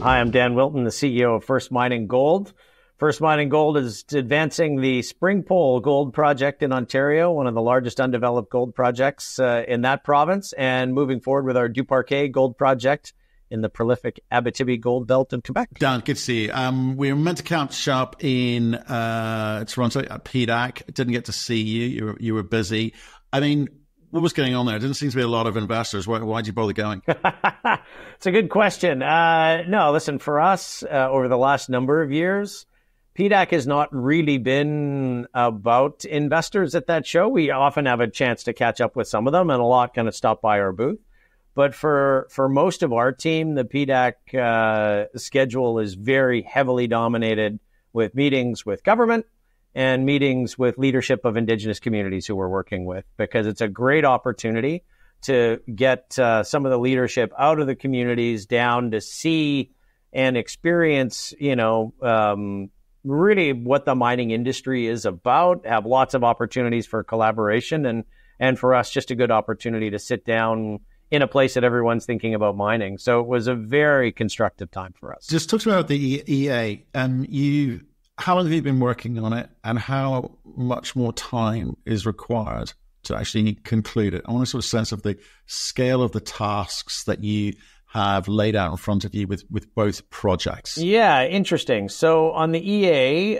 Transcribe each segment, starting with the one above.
Hi, I'm Dan Wilton, the CEO of First Mining Gold. First Mining Gold is advancing the Springpole Gold Project in Ontario, one of the largest undeveloped gold projects in that province, and moving forward with our Duparquet Gold Project in the prolific Abitibi Gold Belt in Quebec. Dan, good to see you. We were meant to catch up in Toronto at PDAC. Didn't get to see you. You were busy. I mean, what was going on there? There didn't seem to be a lot of investors. Why did you bother going? It's a good question. No, listen, for us, over the last number of years, PDAC has not really been about investors at that show. We often have a chance to catch up with some of them, and a lot kind of stop by our booth. But for most of our team, the PDAC schedule is very heavily dominated with meetings with government and meetings with leadership of Indigenous communities who we're working with, because it's a great opportunity to get some of the leadership out of the communities down to see and experience, really what the mining industry is about, have lots of opportunities for collaboration, and for us, just a good opportunity to sit down in a place that everyone's thinking about mining. So it was a very constructive time for us. Just talk about the EA. How long have you been working on it, and how much more time is required to actually conclude it? I want a sort of sense of the scale of the tasks that you have laid out in front of you with both projects. Yeah, interesting. So on the EA,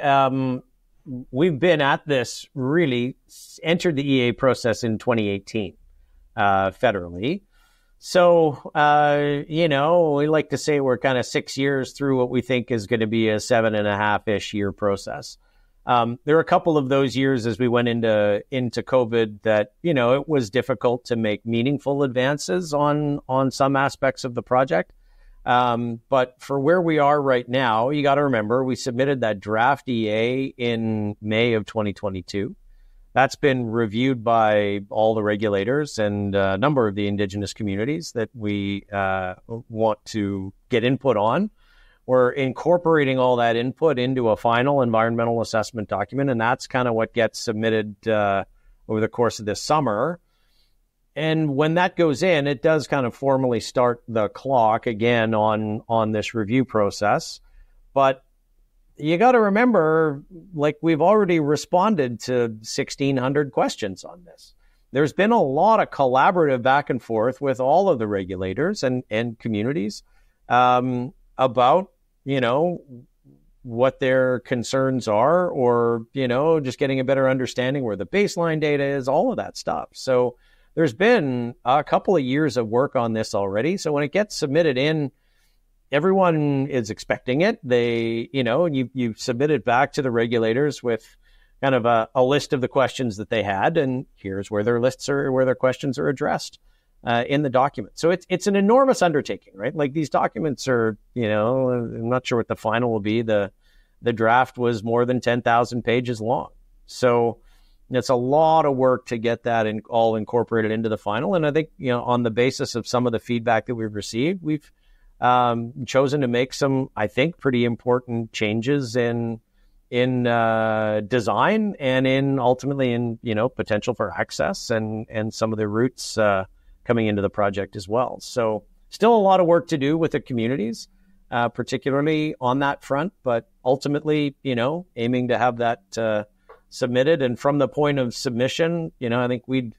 we've been at this, really entered the EA process in 2018 federally. So, we like to say we're kind of 6 years through what we think is going to be a 7.5-ish year process. There were a couple of those years as we went into COVID that, it was difficult to make meaningful advances on some aspects of the project. But for where we are right now, you got to remember, we submitted that draft EA in May of 2022. That's been reviewed by all the regulators and a number of the Indigenous communities that we want to get input on. We're incorporating all that input into a final environmental assessment document, and that's kind of what gets submitted over the course of this summer. And when that goes in, it does kind of formally start the clock again on this review process. But you got to remember, we've already responded to 1,600 questions on this. There's been a lot of collaborative back and forth with all of the regulators and communities about, what their concerns are, or, just getting a better understanding where the baseline data is, all of that stuff. So there's been a couple of years of work on this already. So when it gets submitted in, everyone is expecting it. They, you submit it back to the regulators with kind of a list of the questions that they had, and here's where their questions are addressed in the document. So it's an enormous undertaking, right? These documents are, I'm not sure what the final will be. The draft was more than 10,000 pages long. So it's a lot of work to get that all incorporated into the final. And I think, on the basis of some of the feedback that we've received, we've chosen to make some, I think, pretty important changes in design and ultimately in potential for access and some of the routes coming into the project as well. So still a lot of work to do with the communities, particularly on that front, but ultimately, aiming to have that submitted. And from the point of submission, I think we'd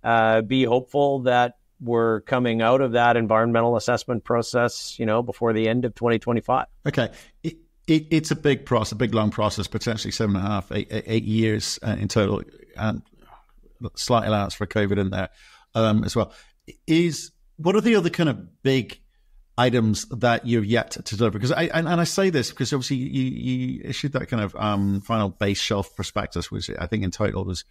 be hopeful that we're coming out of that environmental assessment process, before the end of 2025. Okay. It's a big process, a big long process, potentially 7.5, 8 years in total, and slight allowance for COVID in there as well. What are the other kind of big items that you've yet to deliver? Because I say this because obviously you issued that kind of final base shelf prospectus, which I think in total was,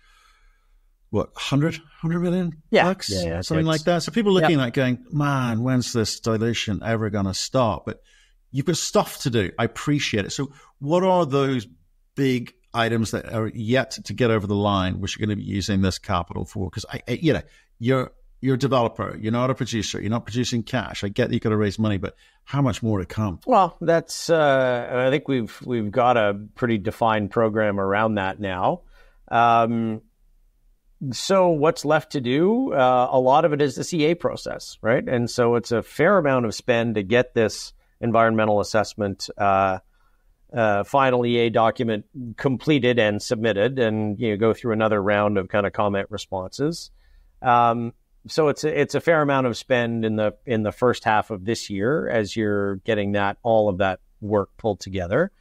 what, 100 million bucks? Yeah, something like that. So people looking at going, man, when's this dilution ever going to stop? But you've got stuff to do. I appreciate it. So what are those big items that are yet to get over the line, which you're going to be using this capital for? Because you're a developer. You're not a producer. You're not producing cash. I get that you've got to raise money, but how much more to come? Well, that's. I think we've got a pretty defined program around that now. So what's left to do? A lot of it is the CA process, right? And so it's a fair amount of spend to get this environmental assessment final EA document completed and submitted, and go through another round of kind of comment responses. So it's a fair amount of spend in the first half of this year as you're getting all of that work pulled together.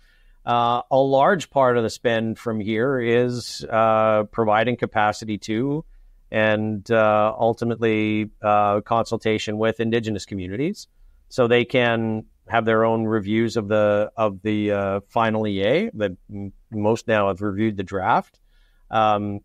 A large part of the spend from here is providing capacity to and ultimately consultation with Indigenous communities, so they can have their own reviews of the final EA. That most now have reviewed the draft.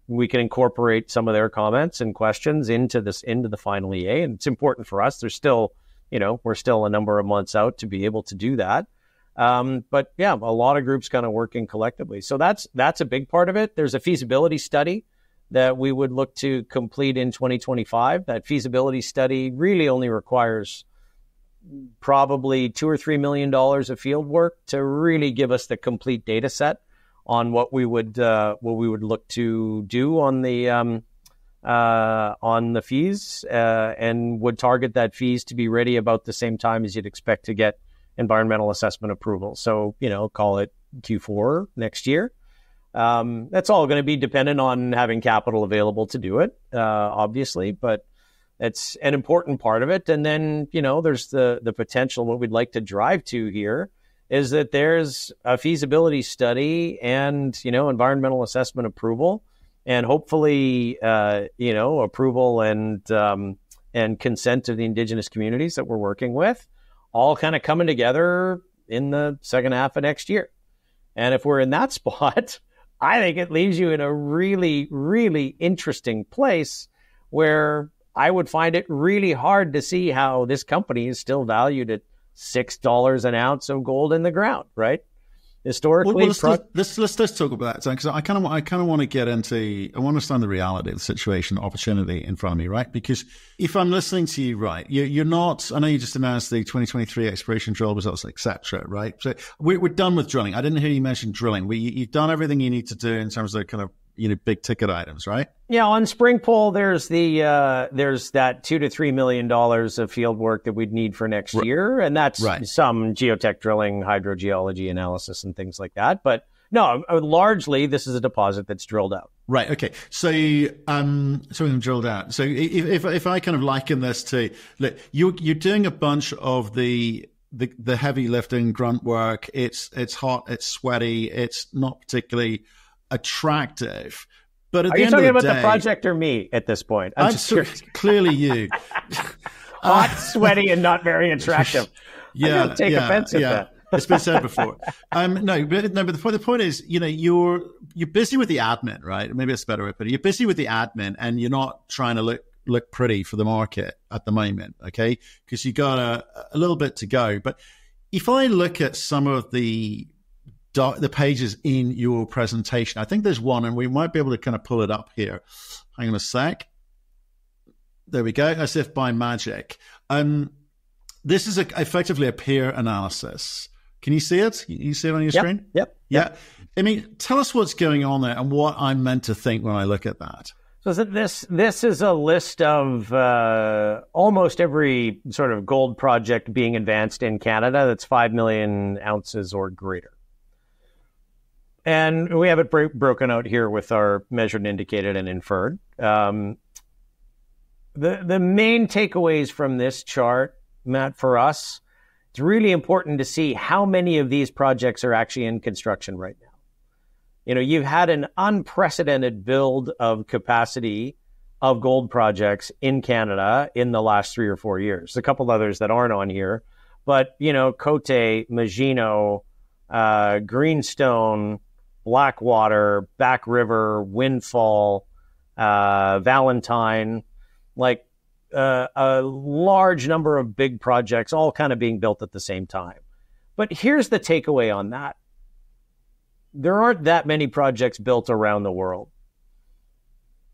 We can incorporate some of their comments and questions into the final EA, and it's important for us. There's still, we're still a number of months out to be able to do that. But yeah, a lot of groups kind of working collectively. So that's a big part of it. There's a feasibility study that we would look to complete in 2025. That feasibility study really only requires probably $2 or $3 million of field work to really give us the complete data set on what we would look to do on the fees, and would target that fees to be ready about the same time as you'd expect to get environmental assessment approval. So, call it Q4 next year. That's all going to be dependent on having capital available to do it, obviously, but it's an important part of it. And then, there's the potential. What we'd like to drive to here is that there's a feasibility study and, environmental assessment approval, and hopefully, approval and consent of the Indigenous communities that we're working with, all kind of coming together in the second half of next year. And if we're in that spot, I think it leaves you in a really, really interesting place where I would find it really hard to see how this company is still valued at $6 an ounce of gold in the ground, right? Historically, let's talk about that, because I kind of want to get into. I want to understand the reality of the situation, the opportunity in front of me, right? Because if I'm listening to you right, you're not. I know you just announced the 2023 exploration drill results, etc. Right? So we're done with drilling. I didn't hear you mention drilling. You've done everything you need to do in terms of kind of big ticket items, right? Yeah, on Springpole, there's that $2 to $3 million of field work that we'd need for next year, and that's some geotech drilling, hydrogeology analysis, and things like that. But no, largely this is a deposit that's drilled out. Right. Okay. So, something drilled out. So, if I kind of liken this to, look, you're doing a bunch of the heavy lifting grunt work. It's hot. It's sweaty. It's not particularly attractive, but are you talking about the project or me at this point? I'm just clearly you. Hot, sweaty, and not very attractive. Yeah, I don't take offense at that. It's been said before. But the point is, you're busy with the admin, right? Maybe it's a better way to put it. You're busy with the admin, and you're not trying to look pretty for the market at the moment, okay? Because you got a little bit to go. But if I look at some of the pages in your presentation, I think there's one, and we might be able to kind of pull it up here. Hang on a sec. There we go. As if by magic. This is effectively a peer analysis. Can you see it? You see it on your screen? Yep. Yeah. I mean, tell us what's going on there and what I'm meant to think when I look at that. So this is a list of almost every sort of gold project being advanced in Canada that's 5 million ounces or greater. And we have it broken out here with our measured, indicated, and inferred. The main takeaways from this chart, Matt, for us, it's really important to see how many of these projects are actually in construction right now. You've had an unprecedented build of capacity of gold projects in Canada in the last 3 or 4 years. A couple others that aren't on here, but, Côté, Magino, Greenstone, Blackwater, Back River, Windfall, Valentine, a large number of big projects all kind of being built at the same time. But here's the takeaway on that. There aren't that many projects built around the world.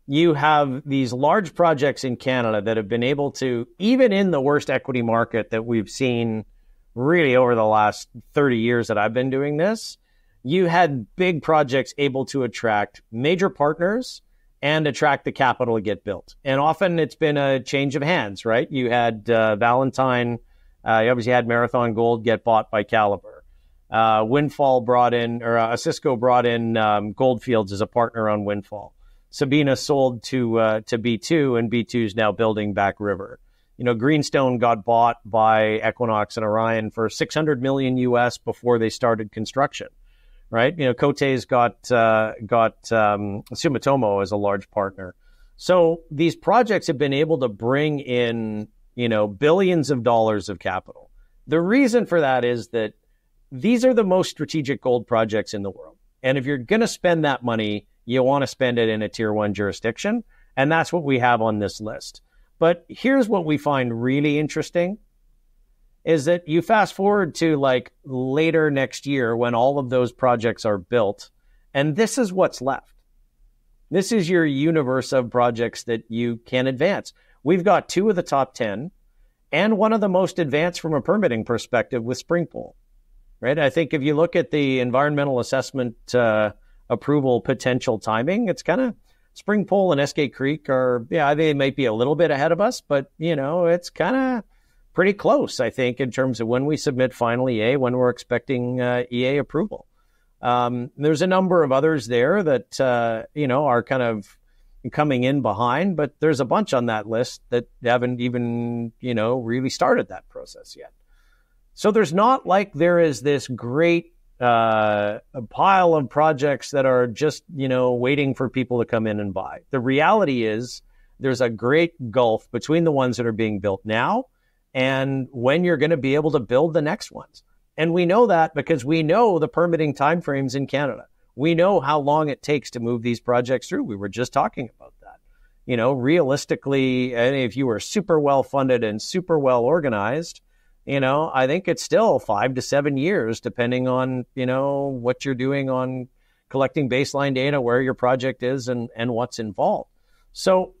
You have these large projects in Canada that have been able to, even in the worst equity market that we've seen really over the last 30 years that I've been doing this, you had big projects able to attract major partners and attract the capital to get built. And often it's been a change of hands, right? You had Valentine You obviously had Marathon Gold get bought by Calibre. Windfall brought in, or Osisko brought in Gold Fields as a partner on Windfall. Sabina sold to B2, and B2 is now building Back River. Greenstone got bought by Equinox and Orion for $600 million US before they started construction, right? Cote's got Sumitomo as a large partner. So these projects have been able to bring in, billions of dollars of capital. The reason for that is that these are the most strategic gold projects in the world. And if you're going to spend that money, you want to spend it in a tier 1 jurisdiction. And that's what we have on this list. But here's what we find really interesting is that you fast forward to like later next year when all of those projects are built, and this is what's left. This is your universe of projects that you can advance. We've got 2 of the top 10 and one of the most advanced from a permitting perspective with Springpole, right? I think if you look at the environmental assessment approval potential timing, it's kind of Springpole and Eskay Creek they might be a little bit ahead of us, but, it's kind of pretty close, I think, in terms of when we submit final EA, when we're expecting EA approval. There's a number of others there that, are kind of coming in behind, but there's a bunch on that list that haven't even, really started that process yet. So there's not like there is this great a pile of projects that are just, waiting for people to come in and buy. The reality is there's a great gulf between the ones that are being built now and when you're going to be able to build the next ones. And we know that because we know the permitting timeframes in Canada. We know how long it takes to move these projects through. We were just talking about that. Realistically, if you were super well funded and super well organized, I think it's still 5 to 7 years, depending on, what you're doing on collecting baseline data, where your project is and what's involved. So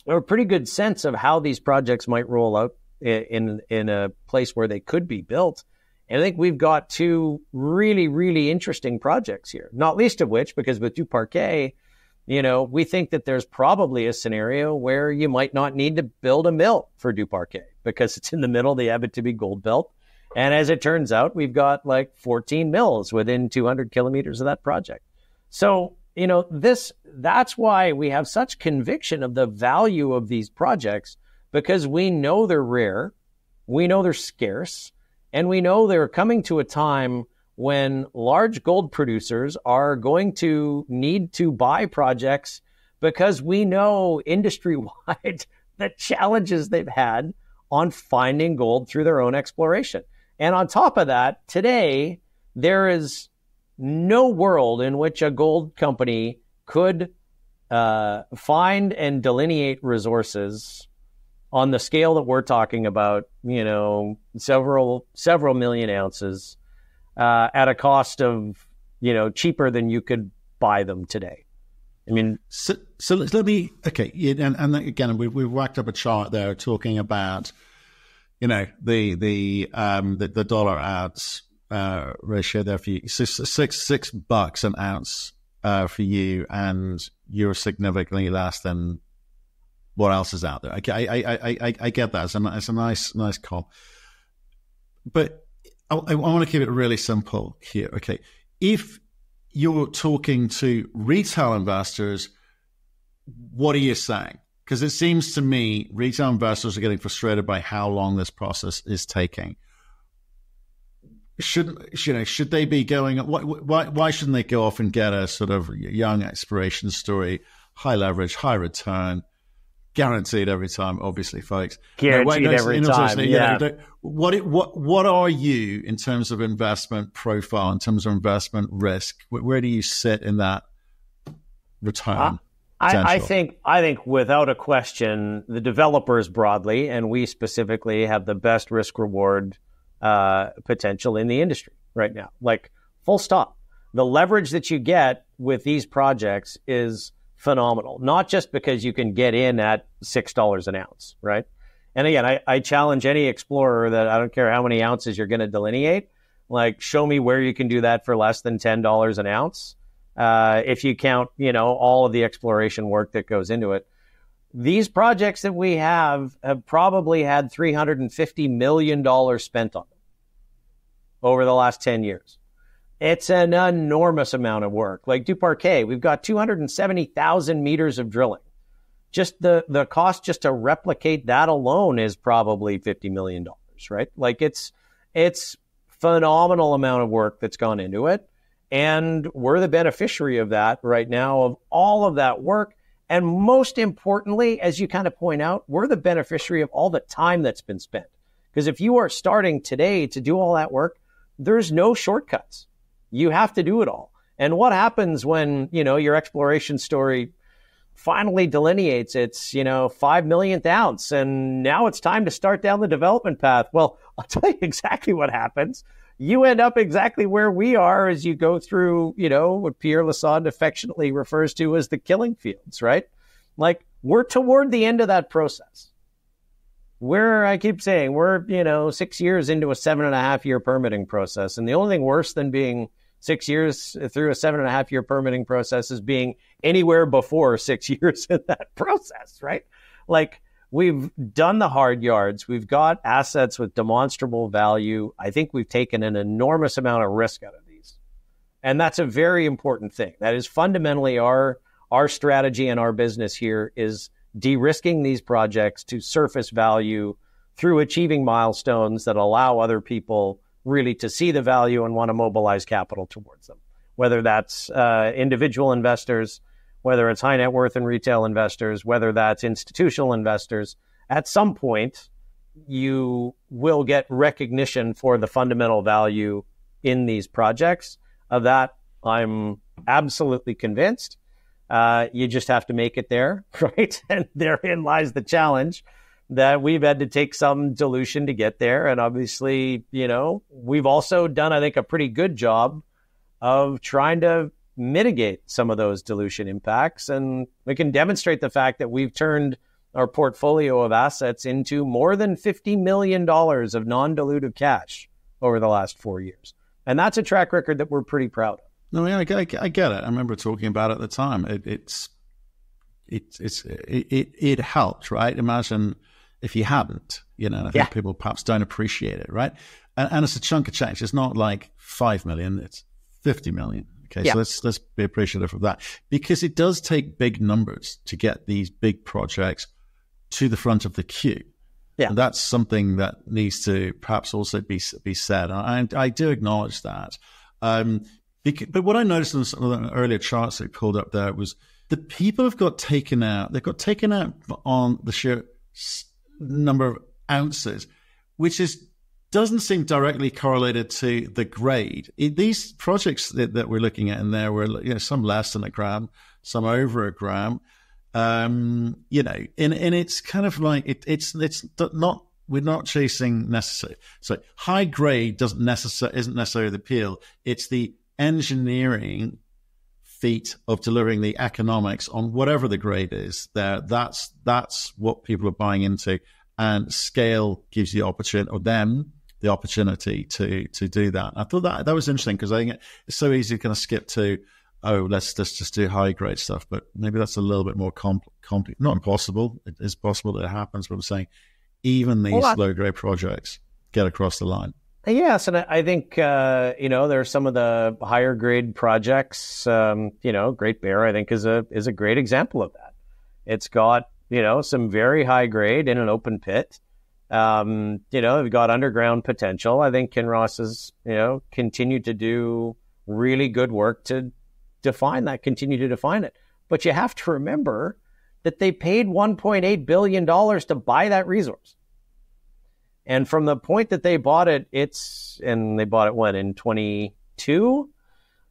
we have a pretty good sense of how these projects might roll out in a place where they could be built. And I think we've got 2 really, really interesting projects here, not least of which, because with Du Parquet, we think that there's probably a scenario where you might not need to build a mill for Du Parquet because it's in the middle of the Abitibi Gold Belt. And as it turns out, we've got like 14 mills within 200 kilometers of that project. So, that's why we have such conviction of the value of these projects, because we know they're rare, we know they're scarce, and we know they're coming to a time when large gold producers are going to need to buy projects because we know industry-wide the challenges they've had on finding gold through their own exploration. And on top of that, today, there is no world in which a gold company could find and delineate resources on the scale that we're talking about, several million ounces, at a cost of, cheaper than you could buy them today. I mean, so let me, okay. And again, we've whacked up a chart there talking about, the dollar ounce ratio there for you. So $6 an ounce for you, and you're significantly less than what else is out there. Okay, I get that. It's a nice comp. But I want to keep it really simple here. Okay, if you're talking to retail investors, what are you saying? Because it seems to me retail investors are getting frustrated by how long this process is taking. Should they be going? Why shouldn't they go off and get a sort of young exploration story, high leverage, high return, guaranteed every time? Obviously, folks. Guaranteed every time. Yeah. What are you in terms of investment profile, in terms of investment risk? Where do you sit in that return? I think without a question, the developers broadly, and we specifically, have the best risk reward potential in the industry right now. Like, full stop. The leverage that you get with these projects is phenomenal. Not just because you can get in at $6 an ounce, right? And again, I challenge any explorer that I don't care how many ounces you're going to delineate. Like, show me where you can do that for less than $10 an ounce. If you count, all of the exploration work that goes into it. these projects that we have probably had $350 million spent on them over the last 10 years. It's an enormous amount of work. Like Duparquet, we've got 270,000 meters of drilling. Just the cost just to replicate that alone is probably $50 million, right? Like it's phenomenal amount of work that's gone into it. And we're the beneficiary of that right now, of all of that work. And most importantly, as you kind of point out, we're the beneficiary of all the time that's been spent. Because if you are starting today to do all that work, there's no shortcuts. You have to do it all. And what happens when, your exploration story finally delineates its, 5 millionth ounce, and now it's time to start down the development path? Well, I'll tell you exactly what happens. You end up exactly where we are as you go through, what Pierre Lassonde affectionately refers to as the killing fields, right? Like, we're toward the end of that process. I keep saying, we're, 6 years into a 7.5-year permitting process. And the only thing worse than being 6 years through a 7.5-year permitting process is being anywhere before 6 years in that process, right? Like, we've done the hard yards. We've got assets with demonstrable value. I think we've taken an enormous amount of risk out of these. And that's a very important thing. That is fundamentally our strategy and our business here is de-risking these projects to surface value through achieving milestones that allow other people really to see the value and want to mobilize capital towards them, whether that's individual investors, whether it's high net worth and retail investors, whether that's institutional investors. At some point, you will get recognition for the fundamental value in these projects. Of that, I'm absolutely convinced. You just have to make it there, right? And therein lies the challenge that we've had to take some dilution to get there. And obviously, we've also done, I think, a pretty good job of trying to mitigate some of those dilution impacts. And we can demonstrate the fact that we've turned our portfolio of assets into more than $50 million of non-dilutive cash over the last 4 years. And that's a track record that we're pretty proud of. No, yeah, I get it. I remember talking about it at the time. It helped, right? Imagine if you hadn't, I think people perhaps don't appreciate it, right? And it's a chunk of change. It's not like 5 million, it's 50 million. Okay, so let's be appreciative of that, because it does take big numbers to get these big projects to the front of the queue. Yeah, and that's something that needs to perhaps also be said. And I do acknowledge that. But what I noticed in some of the earlier charts they pulled up there was the people have got taken out. They got taken out on the sheer number of ounces, which doesn't seem directly correlated to the grade. These projects that we're looking at in there were, some less than a gram, some over a gram. And it's kind of like it's not. We're not chasing necessary. So high grade isn't necessarily the appeal. It's the engineering feat of delivering the economics on whatever the grade is there. That's what people are buying into, and scale gives you the opportunity to do that. I thought that was interesting, because I think it's so easy to kind of skip to, let's just do high grade stuff, but maybe that's a little bit more not impossible. It is possible that it happens, but I'm saying even these low grade projects get across the line. Yes, and I think, there are some of the higher grade projects. Great Bear, I think, is a great example of that. It's got, some very high grade in an open pit. They've got underground potential. I think Kinross has, continued to do really good work to continue to define it. But you have to remember that they paid $1.8 billion to buy that resource. And from the point that they bought it, they bought it when, in 22?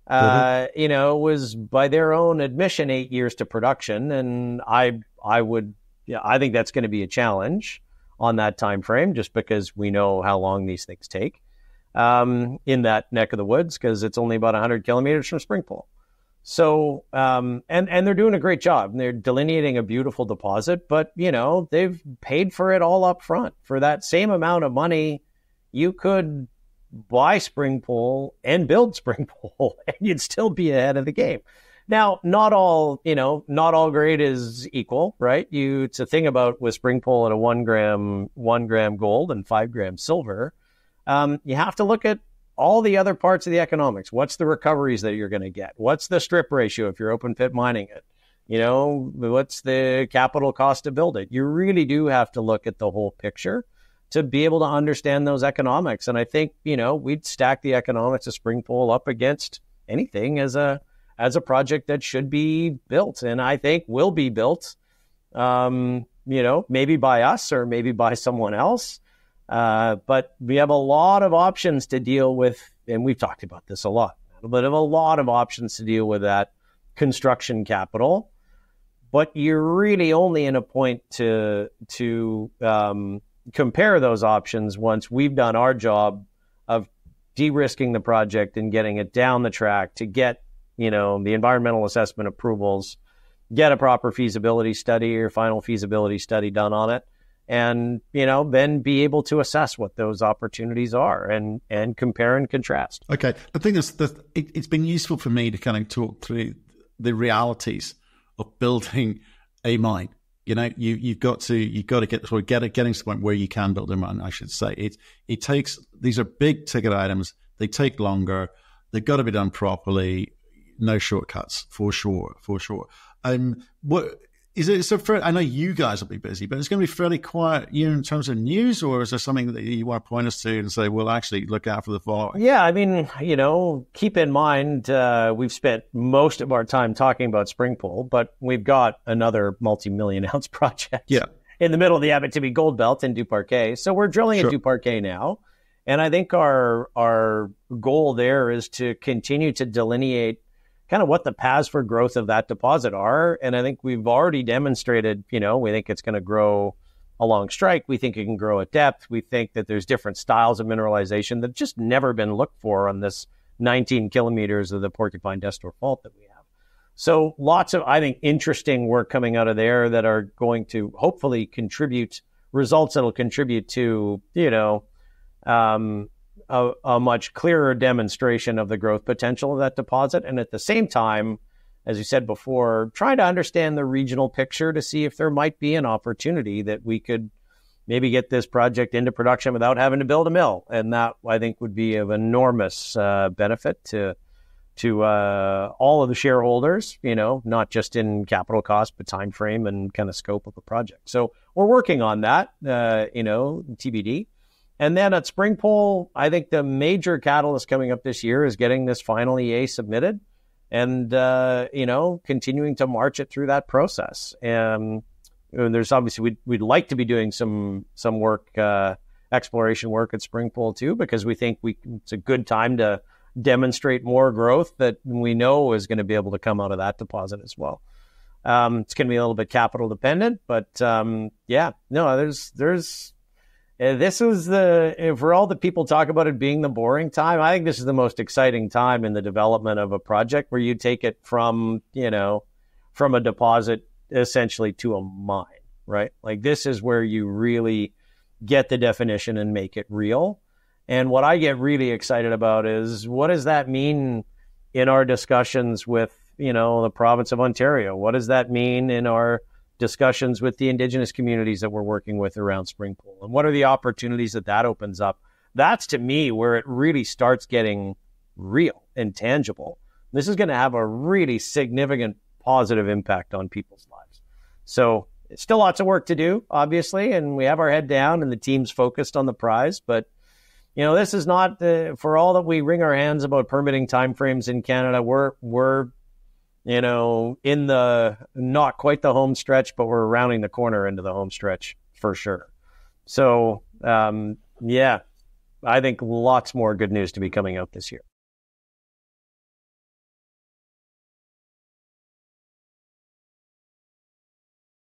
Was by their own admission 8 years to production. And I think that's going to be a challenge on that time frame, just because we know how long these things take in that neck of the woods, because it's only about 100 kilometers from Springpole. So, and they're doing a great job. They're delineating a beautiful deposit, but, they've paid for it all up front. For that same amount of money, you could buy Springpole and build Springpole, and you'd still be ahead of the game. Now, not all grade is equal, right? It's a thing about with Springpole at a 1 gram gold and 5 gram silver. You have to look at all the other parts of the economics. What's the recoveries that you're going to get? What's the strip ratio if you're open pit mining it? What's the capital cost to build it? You really do have to look at the whole picture to be able to understand those economics. And I think, we'd stack the economics of Springpole up against anything as a project that should be built, and I think will be built, maybe by us or maybe by someone else. But we have a lot of options to deal with, and we've talked about this a lot, but have a lot of options to deal with that construction capital. But you're really only in a point to compare those options once we've done our job of de-risking the project and getting it down the track to get, the environmental assessment approvals, get a proper feasibility study or final feasibility study done on it, and, then be able to assess what those opportunities are and compare and contrast. Okay. I think it's been useful for me to kind of talk through the realities of building a mine. You've got to getting to the point where you can build a mine, I should say. It takes, these are big ticket items. They take longer. They've got to be done properly. No shortcuts, for sure. What is it? So I know you guys will be busy, but it's going to be fairly quiet in terms of news, or is there something that you want to point us to and say, well, actually look out for the following? Yeah, I mean, keep in mind, we've spent most of our time talking about Springpole, but we've got another multi-million ounce project in the middle of the Abitibi Gold Belt in Duparquet. So we're drilling at Duparquet now. And I think our goal there is to continue to delineate kind of what the paths for growth of that deposit are. And I think we've already demonstrated, we think it's going to grow along strike. We think it can grow at depth. We think that there's different styles of mineralization that just never been looked for on this 19 kilometers of the Porcupine-Destor Fault that we have. So lots of, I think, interesting work coming out of there that are going to hopefully contribute results that will contribute to, a much clearer demonstration of the growth potential of that deposit. And at the same time, as you said before, trying to understand the regional picture to see if there might be an opportunity that we could maybe get this project into production without having to build a mill. And that, I think, would be of enormous benefit to all of the shareholders, not just in capital cost, but time frame and kind of scope of the project. So we're working on that, TBD. And then at Springpole, I think the major catalyst coming up this year is getting this final EA submitted and, continuing to march it through that process. And there's obviously, we'd like to be doing some work, exploration work at Springpole too, because we think it's a good time to demonstrate more growth that we know is going to be able to come out of that deposit as well. It's going to be a little bit capital dependent, but this is for all the people talk about it being the boring time, I think this is the most exciting time in the development of a project where you take it from a deposit essentially to a mine, right? Like this is where you really get the definition and make it real. And what I get really excited about is what does that mean in our discussions with, the province of Ontario? What does that mean in our discussions with the Indigenous communities that we're working with around Springpole? And what are the opportunities that opens up? That's, to me, where it really starts getting real and tangible. This is going to have a really significant positive impact on people's lives. So it's still lots of work to do, obviously, and we have our head down and the team's focused on the prize. But, this is not, for all that we wring our hands about permitting timeframes in Canada, we're in the, not quite the home stretch, but we're rounding the corner into the home stretch for sure. So, I think lots more good news to be coming out this year.